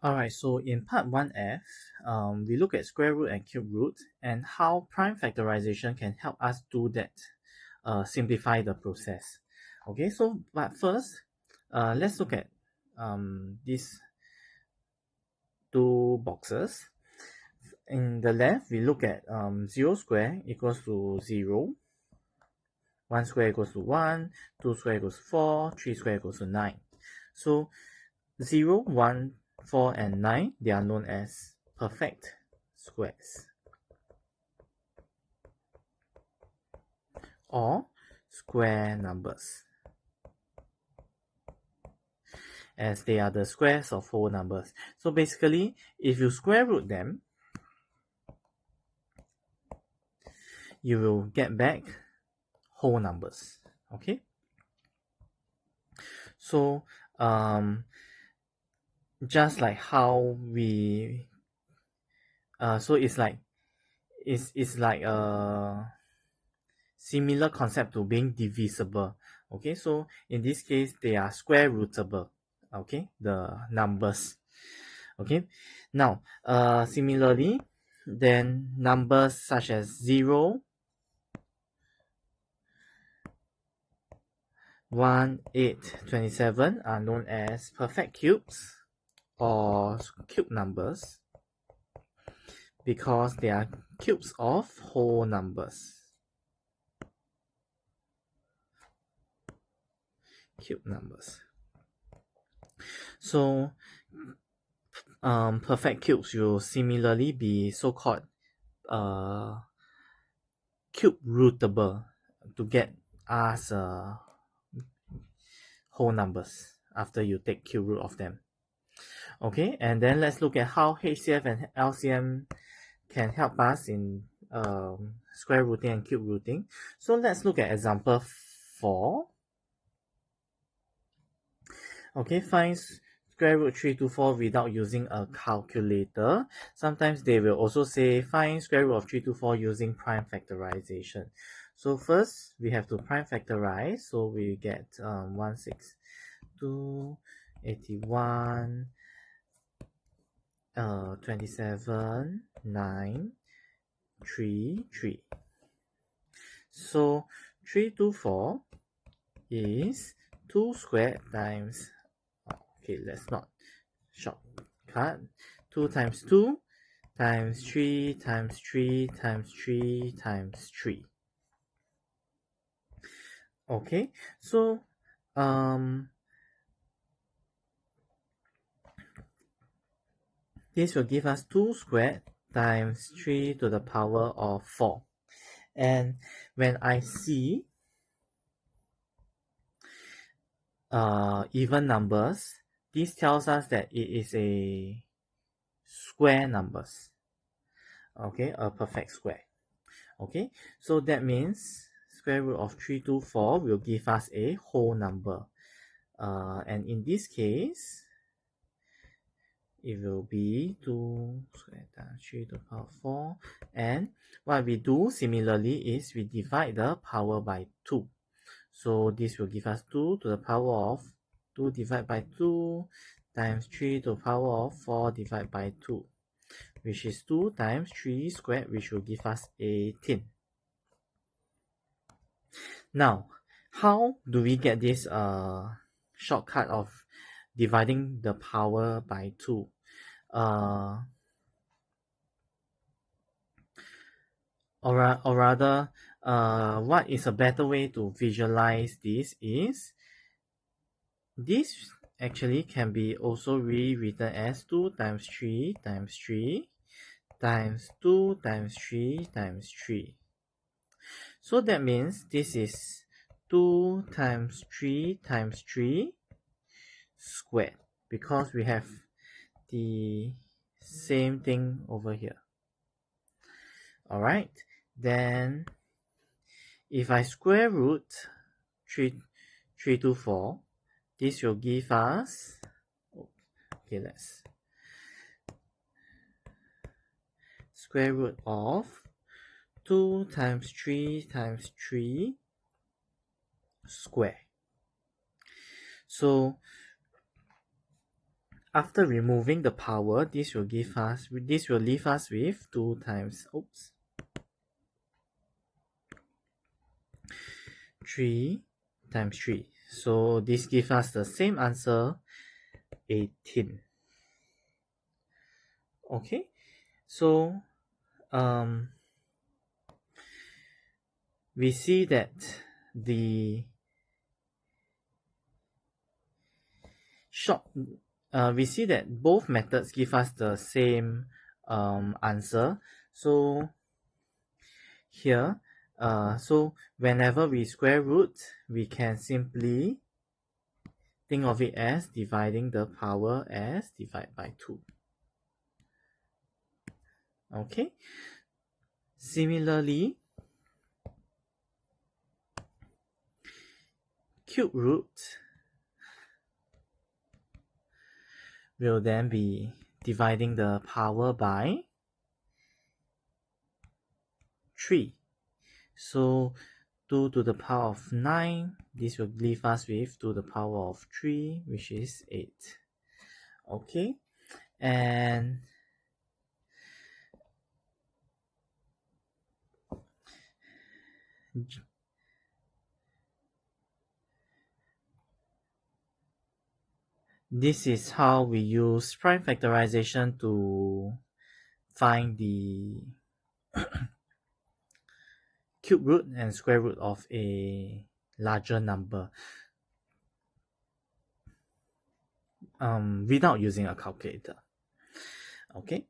Alright, so in part 1F, we look at square root and cube root and how prime factorization can help us do that, simplify the process. Okay, so but first, let's look at these two boxes. In the left, we look at 0 square equals to 0, 1 square equals to 1, 2 square equals to 4, 3 square equals to 9. So 0, 1, 4, and 9, they are known as perfect squares or square numbers, as they are the squares of whole numbers. So basically, if you square root them, you will get back whole numbers. Okay, so just like how we so it's like a similar concept to being divisible. Okay, so in this case they are square rootable. Okay, the numbers. Okay, now similarly, then numbers such as 0, 1, 8, 27 are known as perfect cubes or cube numbers because they are cubes of whole numbers. Cube numbers. So perfect cubes will similarly be so-called cube rootable to get us whole numbers after you take cube root of them. Okay, and then let's look at how HCF and LCM can help us in square rooting and cube rooting. So let's look at example 4. Okay, find square root 324 without using a calculator. Sometimes they will also say find square root of 324 using prime factorization. So first we have to prime factorize, so we get 162, 81, 27, 9, 3, 3. So 324 is 2 squared times, okay, let's not shortcut, 2 times 2 times 3 times 3 times 3 times 3. Okay, so this will give us 2 squared times 3 to the power of 4. And when I see even numbers, this tells us that it is a square numbers. Okay, a perfect square. Okay, so that means square root of 324 will give us a whole number. And in this case, it will be 2 squared times 3 to the power 4. And what we do similarly is we divide the power by 2. So this will give us 2 to the power of 2 divided by 2 times 3 to the power of 4 divided by 2, which is 2 times 3 squared, which will give us 18. Now, how do we get this shortcut of dividing the power by 2? Or rather, what is a better way to visualize this is, this actually can be also rewritten as 2 times 3 times 3 times 2 times 3 times 3. So that means this is 2 times 3 times 3 squared, because we have the same thing over here. Alright, then if I square root 324, this will give us, okay, let's square root of 2 times 3 times 3 square. So After removing the power, this will leave us with 2 times 3 times 3. So this gives us the same answer, 18. Okay, so we see that the we see that both methods give us the same answer. So here, so whenever we square root, we can simply think of it as dividing the power as divided by 2. Okay. Similarly, cube root will then be dividing the power by 3. So 2 to the power of 9, this will leave us with 2 to the power of 3, which is 8. Okay, and this is how we use prime factorization to find the cube root and square root of a larger number without using a calculator. Okay.